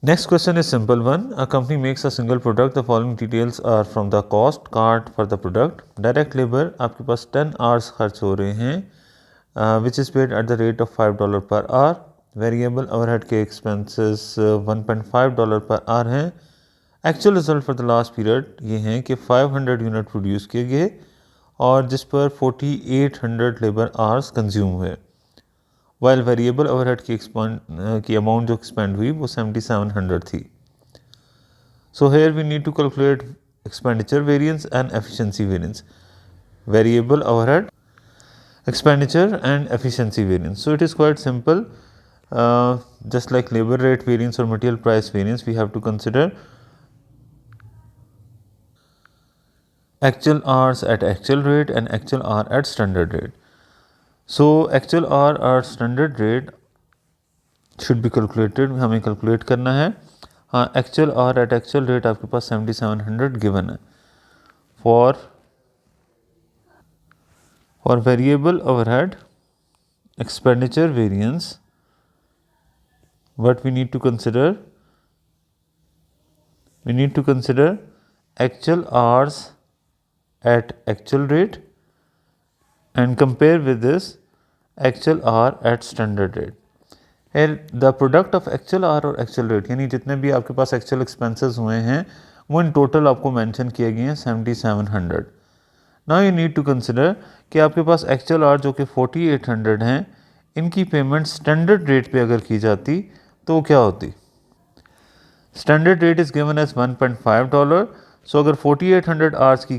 Next question is simple one. A company makes a single product. The following details are from the cost card for the product. Direct labor आपके पास 10 hours खर्च हो रहे हैं which is paid at the rate of $5 per hour. Variable overhead के expenses $1.5 per hour हैं. Actual result for the last period ये हैं कि 500 यूनिट प्रोड्यूस किए गए और जिस पर 4800 लेबर आवर्स कंज्यूम हुए, वाइल वेरिएबल ओवरहेड की अमाउंट जो एक्सपेंड हुई वो 7700 थी. So here we need to calculate expenditure variance and efficiency variance. Variable overhead, expenditure and efficiency variance. So it is quite simple. Just like labor rate variance or material price variance, we have to consider actual hours at actual rate and actual hour at standard rate. So actual hour or standard rate should be calculated. हमें calculate करना है. हाँ, actual hour at actual rate आपके पास 7700 given है. For variable overhead expenditure variance, what we need to consider? We need to consider actual hours at actual rate and compare with this actual hour at standard rate. Here the product of actual hour और actual rate यानी जितने भी आपके पास actual expenses हुए हैं वो in total आपको mention किए गए हैं 7700. Now you need to consider कि आपके पास actual hour जो कि 4800 हैं, इनकी पेमेंट स्टैंडर्ड रेट पे अगर की जाती तो वो क्या होती. Standard rate is given as $1.5. So अगर 4800 आवर्स की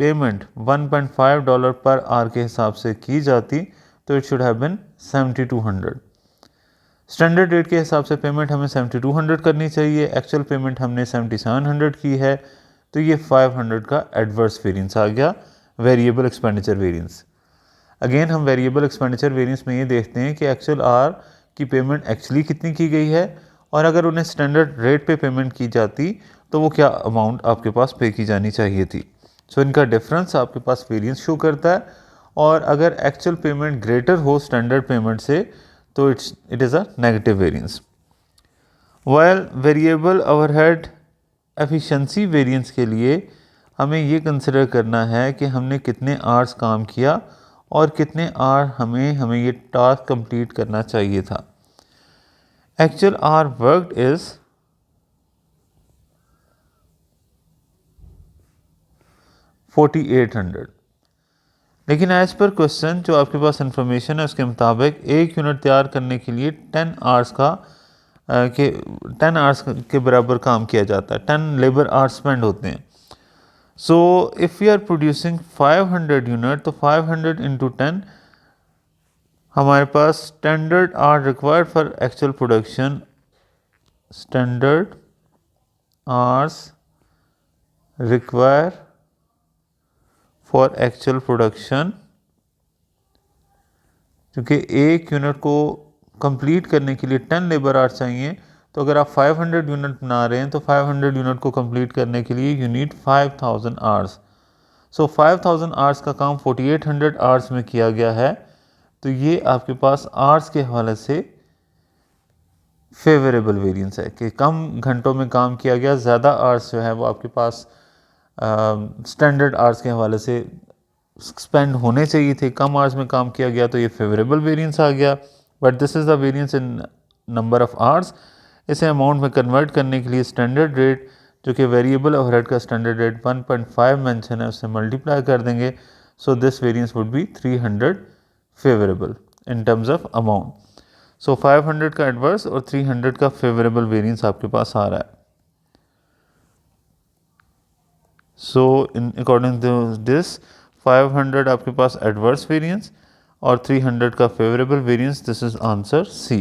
पेमेंट $1.5 पर आवर के हिसाब से की जाती तो it should have been 7200. Standard rate के हिसाब से पेमेंट हमें 7200 करनी चाहिए, एक्चुअल पेमेंट हमने 7700 की है, तो ये 500 का एडवर्स वेरिएंस आ गया, वेरिएबल एक्सपेंडिचर वेरिएंस. अगेन हम वेरिएबल एक्सपेंडिचर वेरिएंस में ये देखते हैं कि एक्चुअल आर की पेमेंट एक्चुअली कितनी की गई है और अगर उन्हें स्टैंडर्ड रेट पे पेमेंट की जाती तो वो क्या अमाउंट आपके पास पे की जानी चाहिए थी. सो इनका डिफरेंस आपके पास वेरिएंस शो करता है और अगर एक्चुअल पेमेंट ग्रेटर हो स्टैंडर्ड पेमेंट से तो it is a negative variance. While variable overhead efficiency variance के लिए हमें ये कंसिडर करना है कि हमने कितने आवर्स काम किया और कितने आवर हमें ये टास्क कंप्लीट करना चाहिए था. एक्चुअल आवर वर्कड इज 4800, लेकिन एज पर क्वेश्चन जो आपके पास इंफॉर्मेशन है उसके मुताबिक एक यूनिट तैयार करने के लिए 10 आवर्स के बराबर काम किया जाता है, 10 लेबर आवर्स स्पेंड होते हैं. So if we are producing 500 unit तो 500 इंटू 10 हमारे पास standard hours required for actual production, standard hours require for actual production, क्योंकि एक यूनिट को कंप्लीट करने के लिए 10 लेबर आवर्स चाहिए, तो अगर आप 500 यूनिट बना रहे हैं तो 500 यूनिट को कंप्लीट करने के लिए you need 5000 hours. So 5000 hours का काम 4800 आवर्स में किया गया है, तो ये आपके पास आवर्स के हवाले से फेवरेबल वेरिएंस है कि कम घंटों में काम किया गया, ज़्यादा आवर्स जो है वो आपके पास स्टैंडर्ड आवर्स के हवाले से स्पेंड होने चाहिए थे, कम आवर्स में काम किया गया, तो ये फेवरेबल वेरिएंस आ गया. But this is the variance in number of hours. इसे अमाउंट में कन्वर्ट करने के लिए स्टैंडर्ड रेट जो कि वेरिएबल ओवरहेड का स्टैंडर्ड रेट 1.5 मेंशन है उससे मल्टीप्लाई कर देंगे. So this variance would be 300 favourable in terms of amount. So 500 का एडवर्स और 300 का फेवरेबल वेरिएंस आपके पास आ रहा है. So in according to this 500 आपके पास एडवर्स वेरिएंस और 300 का favourable variance. This is answer C.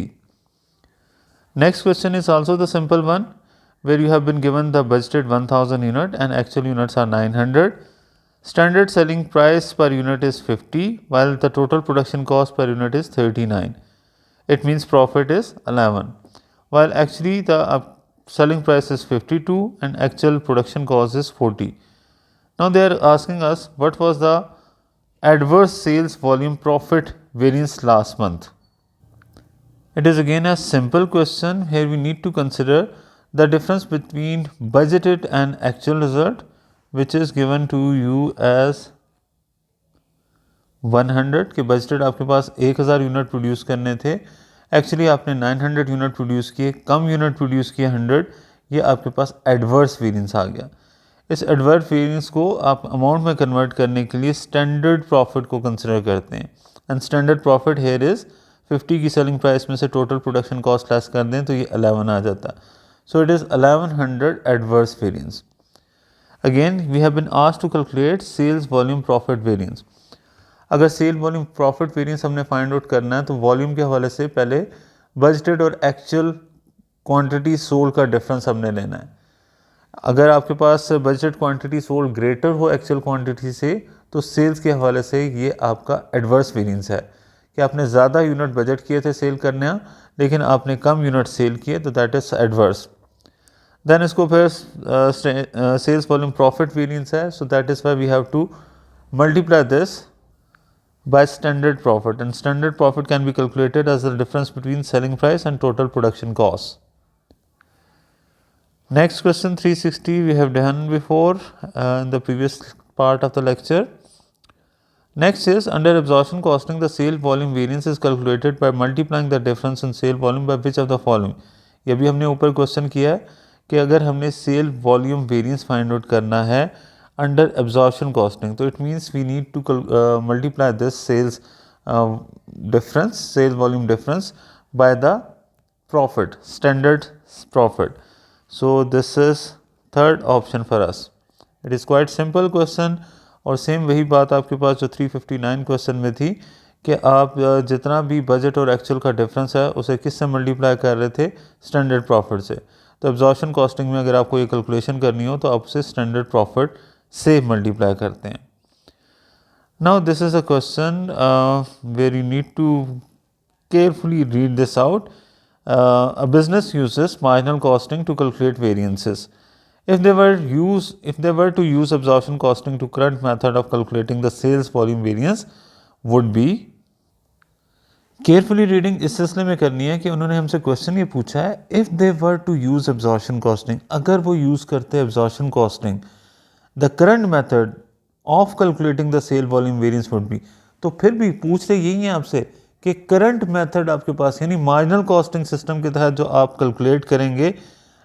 Next question is also the simple one where you have been given the budgeted 1000 unit and actual units are 900. Standard selling price per unit is 50 while the total production cost per unit is 39. It means profit is 11. While actually the selling price is 52 and actual production cost is 40. Now they are asking us what was the adverse sales volume profit variance last month. It is again a simple question. Here we need to consider the difference between budgeted and actual result, which is given to you as 100 के budgeted आपके पास 1000 unit produce करने थे, actually आपने 900 unit produce किए, कम unit produce किए 100, ये आपके पास एडवर्स वेरिएंस आ गया। इस एडवर्स वेरिएंस को आप अमाउंट में कन्वर्ट करने के लिए स्टैंडर्ड प्रॉफिट को कंसिडर करते हैं, and standard profit here is 50 की सेलिंग प्राइस में से टोटल प्रोडक्शन कॉस्ट लेस कर दें तो ये 11 आ जाता है। So it is 1100 adverse variance. Again we have been asked to calculate sales volume profit variance. अगर सेल वॉल्यूम प्रॉफिट वेरिएंस हमने फाइंड आउट करना है तो वॉल्यूम के हवाले से पहले बजटेड और एक्चुअल क्वांटिटी सोल्ड का डिफरेंस हमने लेना है। अगर आपके पास बजटेड क्वांटिटी सोल्ड ग्रेटर हो एक्चुअल क्वांटिटी से तो सेल्स के हवाले से ये आपका एडवर्स वेरिएंस है कि आपने ज़्यादा यूनिट बजट किए थे सेल करने लेकिन आपने कम यूनिट सेल किए तो दैट इज़ एडवर्स। देन इसको फिर सेल्स वॉल्यूम प्रॉफिट वेरिएंस है, so that is why we have to multiply this by standard profit, and standard profit can be calculated as the difference between selling price and total production cost. Next question 360 we have done before in the previous part of the lecture. Next is under absorption costing the sale volume variance is calculated by multiplying the difference in sale volume by which of the following. ये भी हमने ऊपर question किया है कि अगर हमने sale volume variance find out करना है under absorption costing, so it means we need to multiply this sales volume difference by the profit, standard profit. So this is third option for us. It is quite simple question और same वही बात आपके पास जो 359 question में थी कि आप जितना भी बजट और एक्चुअल का डिफरेंस है उसे किससे मल्टीप्लाई कर रहे थे, स्टैंडर्ड प्रॉफिट से। तो एब्जॉर्प्शन कॉस्टिंग में अगर आपको ये कैलकुलेशन करनी हो तो आप उसे स्टैंडर्ड प्रॉफिट से मल्टीप्लाई करते हैं। Now this is a question where you need to carefully read this out. A business uses marginal costing to calculate variances. if they were to use absorption costing to current method of calculating the sales volume variance would be। Carefully reading इस सिलसिले में करनी है कि उन्होंने हमसे question ये पूछा है if they were to use absorption costing, अगर वो यूज़ करते हैं absorption costing, the current method of calculating the sale volume variance would be. तो फिर भी पूछ रहे यही है आपसे कि करंट मेथड आपके पास यानी मार्जिनल कॉस्टिंग सिस्टम के तहत जो आप कैलकुलेट करेंगे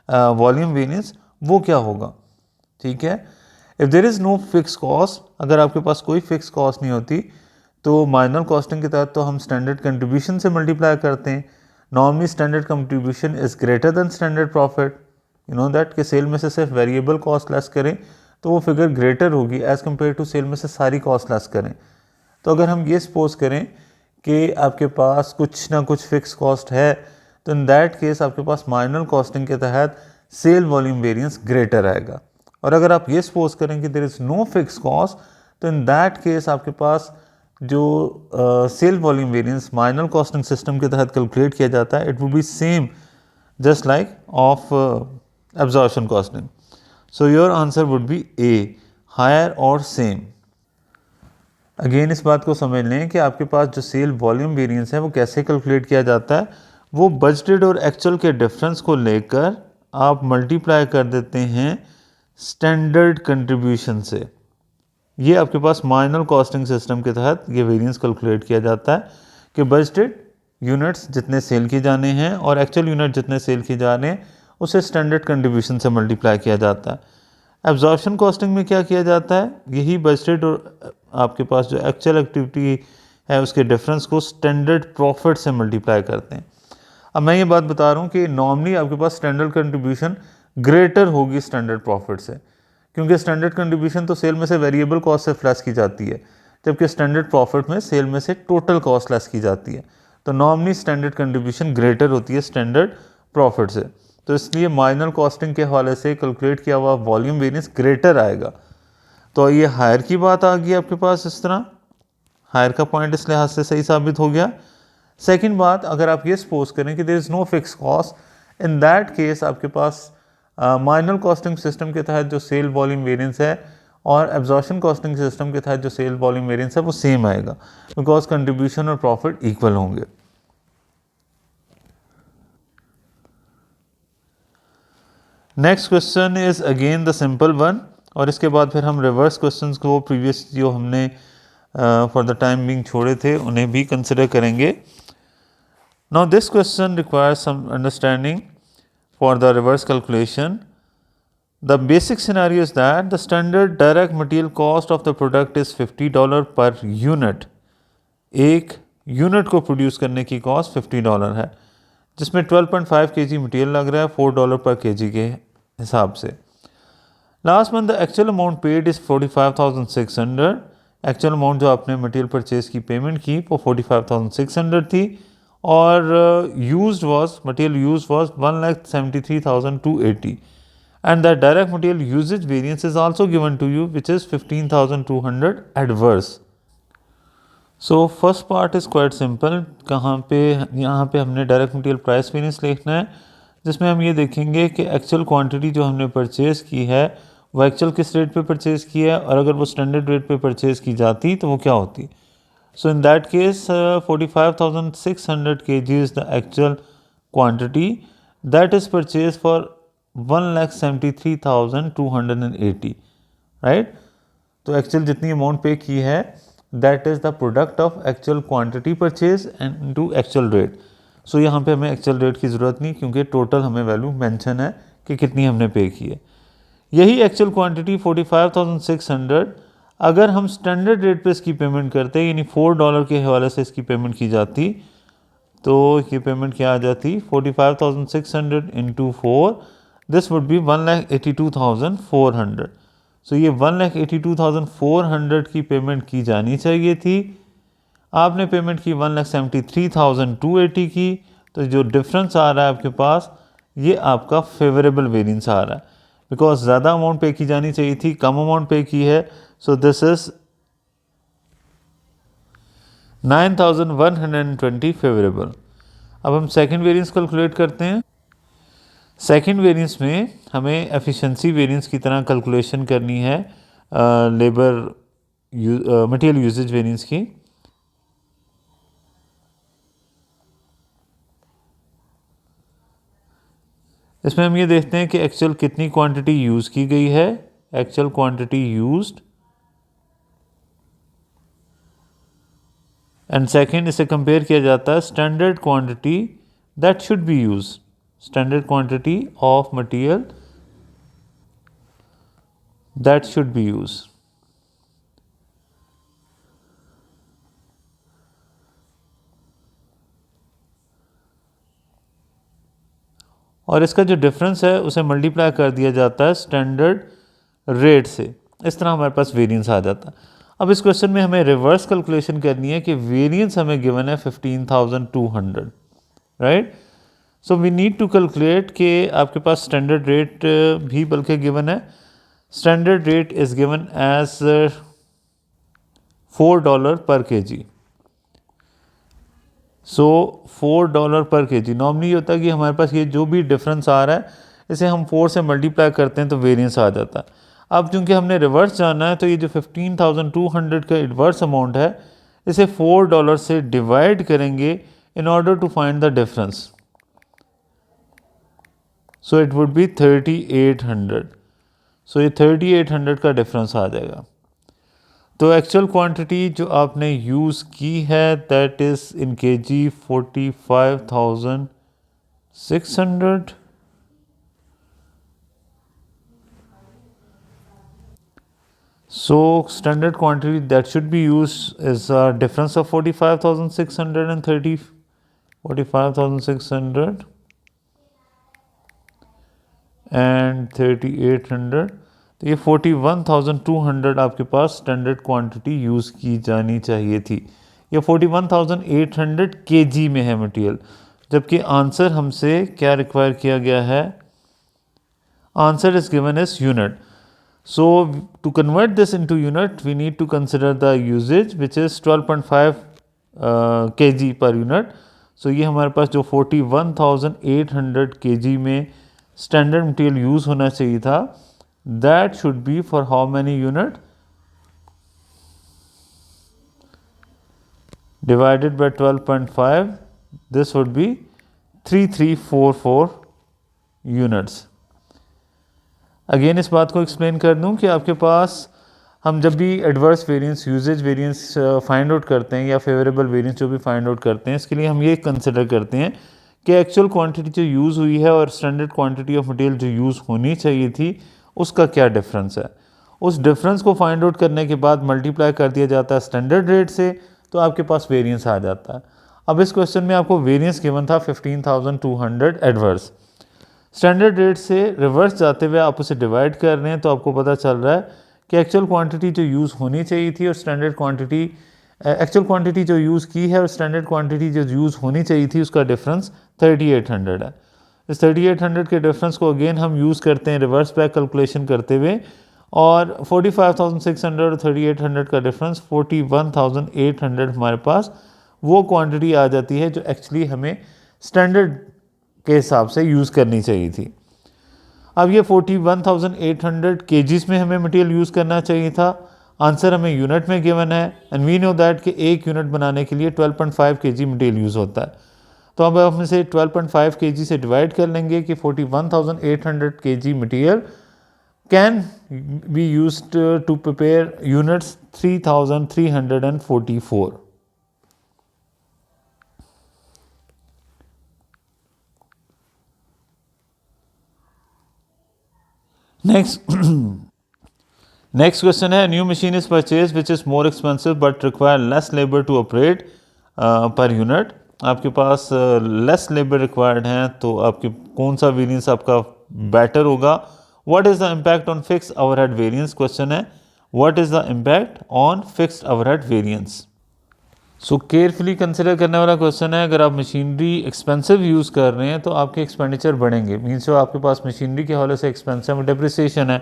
वॉल्यूम वेरिएंस वो क्या होगा। ठीक है, if there is no fix cost, अगर आपके पास कोई फिक्स कॉस्ट नहीं होती तो मार्जिनल कॉस्टिंग के तहत तो हम स्टैंडर्ड कंट्रीब्यूशन से मल्टीप्लाई करते हैं। Normally standard contribution is greater than standard profit. You know that कि सेल में से सिर्फ वेरिएबल कॉस्ट लेस करें तो वो फिगर ग्रेटर होगी एज़ कम्पेयर टू सेल में से सारी कॉस्ट लेस करें। तो अगर हम ये सपोज करें कि आपके पास कुछ ना कुछ फिक्स कॉस्ट है तो इन दैट केस आपके पास मार्जिनल कॉस्टिंग के तहत सेल वॉल्यूम वेरिएंस ग्रेटर आएगा। और अगर आप ये सपोज करें कि there is no fix cost तो इन दैट केस आपके पास जो sale volume variance marginal costing system के तहत कैलकुलेट किया जाता है it would be same just like of absorption costing. So your answer would be A, higher और सेम। अगेन इस बात को समझ लें कि आपके पास जो सेल वॉल्यूम वेरिएंस है वो कैसे कैलकुलेट किया जाता है, वो बजटेड और एक्चुअल के डिफरेंस को लेकर आप मल्टीप्लाई कर देते हैं स्टैंडर्ड कंट्रीब्यूशन से। ये आपके पास मार्जिनल कॉस्टिंग सिस्टम के तहत ये वेरिएंस कैलकुलेट किया जाता है कि बजटेड यूनिट्स जितने सेल किए जाने हैं और एक्चुअल यूनिट जितने सेल किए जा रहे हैं उसे स्टैंडर्ड कंट्रीब्यूशन से मल्टीप्लाई किया जाता है। एब्जॉर्प्शन कॉस्टिंग में क्या किया जाता है, यही बजटेड और आपके पास जो एक्चुअल एक्टिविटी है उसके डिफरेंस को स्टैंडर्ड प्रॉफिट से मल्टीप्लाई करते हैं। अब मैं ये बात बता रहा हूँ कि नॉर्मली आपके पास स्टैंडर्ड कंट्रीब्यूशन ग्रेटर होगी स्टैंडर्ड प्रॉफिट से, क्योंकि स्टैंडर्ड कंट्रीब्यूशन तो सेल में से वेरिएबल कॉस्ट से फ्लैश की जाती है, जबकि स्टैंडर्ड प्रॉफिट में सेल में से टोटल कॉस्ट लेस की जाती है। तो नॉर्मली स्टैंडर्ड कंट्रीब्यूशन ग्रेटर होती है स्टैंडर्ड प्रॉफिट से, तो इसलिए मार्जिनल कॉस्टिंग के हवाले से कैलकुलेट किया हुआ वॉल्यूम वेरिएंस ग्रेटर आएगा। तो ये हायर की बात आ गई आपके पास, इस तरह हायर का पॉइंट इस लिहाज से सही साबित हो गया। सेकंड बात, अगर आप ये सपोज करें कि there is no fix cost, in that case आपके पास मार्जिनल कॉस्टिंग सिस्टम के तहत जो सेल वॉल्यूम वेरिएंस है और एब्जॉर्प्शन कॉस्टिंग सिस्टम के तहत जो सेल वॉल्यूम वेरिएंस है वो सेम आएगा, बिकॉज कंट्रीब्यूशन और प्रॉफिट इक्वल होंगे। Next question is again the simple one, और इसके बाद फिर हम रिवर्स क्वेश्चंस को प्रीवियस जो हमने फॉर द टाइम बिंग छोड़े थे उन्हें भी कंसिडर करेंगे. Now this question requires some understanding for the reverse calculation. The basic scenario is that the standard direct material cost of the product is $50 per unit. एक unit को produce करने की cost $50 है, जिसमें 12.5 kg मटेरियल लग रहा है $4 per kg के हिसाब से. Last month the actual amount paid is 45,600. Actual amount जो आपने मटेरियल परचेज की पेमेंट की वो 45,600 थी, और material use was 1,73,280. And the direct material usage variance is also given to you, which is 15,200 adverse. So first part is quite simple. यहाँ पे हमने डायरेक्ट मटेरियल प्राइस वेरिएंस लिखना है, जिसमें हम ये देखेंगे कि एक्चुअल क्वांटिटी जो हमने परचेज़ की है वो एक्चुअल किस रेट पे परचेज़ की है, और अगर वो स्टैंडर्ड रेट पे परचेज़ की जाती तो वो क्या होती. So in that case 45,600 kg is the actual quantity that is purchase for 1,73,280, right. तो एक्चुअल जितनी अमाउंट पे की है that is the product of actual quantity purchase and into actual rate. So यहाँ पे हमें एक्चुअल रेट की ज़रूरत नहीं, क्योंकि टोटल हमें वैल्यू मेंशन है कि कितनी हमने पे की है. यही एक्चुअल क्वांटिटी 45,600 अगर हम स्टैंडर्ड रेट पे इसकी पेमेंट करते, यानी $4 के हवाले से इसकी पेमेंट की जाती, तो ये पेमेंट क्या आ जाती, 45,600 इंटू 4, दिस वुड बी 1,82,400. सो ये 1,82,400 की पेमेंट की जानी चाहिए थी. आपने पेमेंट की 1,73,280 की, तो जो डिफरेंस आ रहा है आपके पास ये आपका फेवरेबल वेरिएंस आ रहा है, बिकॉज ज़्यादा अमाउंट पे की जानी चाहिए थी, कम अमाउंट पे की है. So this is 9,120 favourable. अब हम सेकेंड वेरिएंस कैलकुलेट करते हैं. सेकेंड वेरिएंस में हमें एफिशिएंसी वेरिएंस की तरह कैलकुलेशन करनी है मटेरियल यूजेज वेरिएंस की. इसमें हम ये देखते हैं कि एक्चुअल कितनी क्वांटिटी यूज़ की गई है, actual quantity used, and second इसे कंपेयर किया जाता है standard quantity that should be use, standard quantity of material that should be use. और इसका जो डिफरेंस है उसे मल्टीप्लाई कर दिया जाता है स्टैंडर्ड रेट से. इस तरह हमारे पास वेरिएंस आ जाता है. अब इस क्वेश्चन में हमें रिवर्स कैलकुलेशन करनी है कि वेरिएंस हमें गिवन है 15,200, right. So we need to calculate कि आपके पास स्टैंडर्ड रेट भी बल्कि गिवन है. Standard rate is given as $4 per kg. So $4 per kg. Normally ये होता है कि हमारे पास ये जो भी डिफरेंस आ रहा है इसे हम 4 से मल्टीप्लाई करते हैं तो वेरिएंस आ जाता है. अब चूंकि हमने रिवर्स जाना है तो ये जो 15,200 का इन्वर्स अमाउंट है इसे $4 से डिवाइड करेंगे in order to find the difference. So it would be 3,800. So ये 3,800 का डिफरेंस आ जाएगा. तो एक्चुअल क्वांटिटी जो आपने यूज़ की है that is in kg 45,600. So standard quantity that should be used is a difference of 45,600 and 45,600 and 3,800. तो ये 41,200 आपके पास स्टैंडर्ड क्वांटिटी यूज़ की जानी चाहिए थी. ये 41,800 kg में है मटेरियल, जबकि आंसर हमसे क्या रिक्वायर किया गया है, answer is given as unit. So to convert this into unit, we need to consider the usage which is 12.5 kg per unit. So ये हमारे पास जो 41,800 kg में standard material use होना चाहिए था, that should be for how many unit? Divided by 12.5, this would be 3,344 units. Again इस बात को एक्सप्लेन कर दूं कि आपके पास हम जब भी adverse variance, usage variance find out करते हैं या फेवरेबल वेरिएंस जो भी फाइंड आउट करते हैं, इसके लिए हम ये कंसिडर करते हैं कि एक्चुअल क्वांटिटी जो यूज़ हुई है और स्टैंडर्ड क्वांटिटी ऑफ मटेरियल जो यूज़ होनी चाहिए थी उसका क्या डिफरेंस है। उस डिफरेंस को फाइंड आउट करने के बाद मल्टीप्लाई कर दिया जाता है स्टैंडर्ड रेट से, तो आपके पास वेरिएंस आ जाता है। अब इस क्वेश्चन में आपको वेरिएंस गिवन था 15,200 एडवर्स। स्टैंडर्ड रेट से रिवर्स जाते हुए आप उसे डिवाइड कर रहे हैं, तो आपको पता चल रहा है कि एक्चुअल क्वांटिटी जो यूज़ होनी चाहिए थी और स्टैंडर्ड क्वांटिटी, एक्चुअल क्वांटिटी जो यूज़ की है और स्टैंडर्ड क्वांटिटी जो यूज़ होनी चाहिए थी उसका डिफरेंस 3800 है। इस 3800 के डिफरेंस को अगेन हम यूज़ करते हैं रिवर्स बैक कैलकुलेशन करते हुए, और 45,600 और 3800 का डिफरेंस 41,800 हमारे पास वो क्वांटिटी आ जाती है जो एक्चुअली हमें स्टैंडर्ड के हिसाब से यूज़ करनी चाहिए थी। अब ये 41,800 केजीज़ में हमें मटेरियल यूज़ करना चाहिए था। आंसर हमें यूनिट में गिवन है एंड वी नो दैट कि एक यूनिट बनाने के लिए 12.5 केजी मटेरियल यूज़ होता है। तो अब हम इसे 12.5 केजी से डिवाइड कर लेंगे कि 41,800 kg material can be used to prepare units 3,344। Next question है, new machine is purchase which is more expensive but require less labour to operate per unit. आपके पास लेस लेबर रिक्वायर्ड हैं, तो आपके कौन सा वेरिएंस आपका बेटर होगा। What is the impact on fix overhead variance, question है what is the impact on fixed overhead variance. So carefully consider करने वाला क्वेश्चन है। अगर आप मशीनरी एक्सपेंसिव यूज़ कर रहे हैं तो आपके एक्सपेंडिचर बढ़ेंगे, मीन्स जो आपके पास मशीनरी के हवाले से एक्सपेंसिव डिप्रिसिएशन है,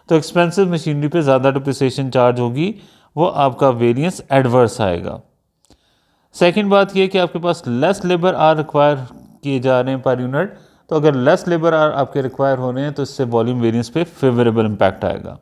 तो एक्सपेंसिव मशीनरी पे ज़्यादा डिप्रिसिएशन चार्ज होगी, वो आपका वेरिएंस एडवर्स आएगा। सेकंड बात ये कि आपके पास लेस लेबर आर रिक्वायर किए जा रहे हैं पर यूनिट, तो अगर लेस लेबर आर आपके रिक्वायर हो रहे हैं तो इससे वॉल्यूम वेरिएंस पे फेवरेबल इम्पैक्ट आएगा।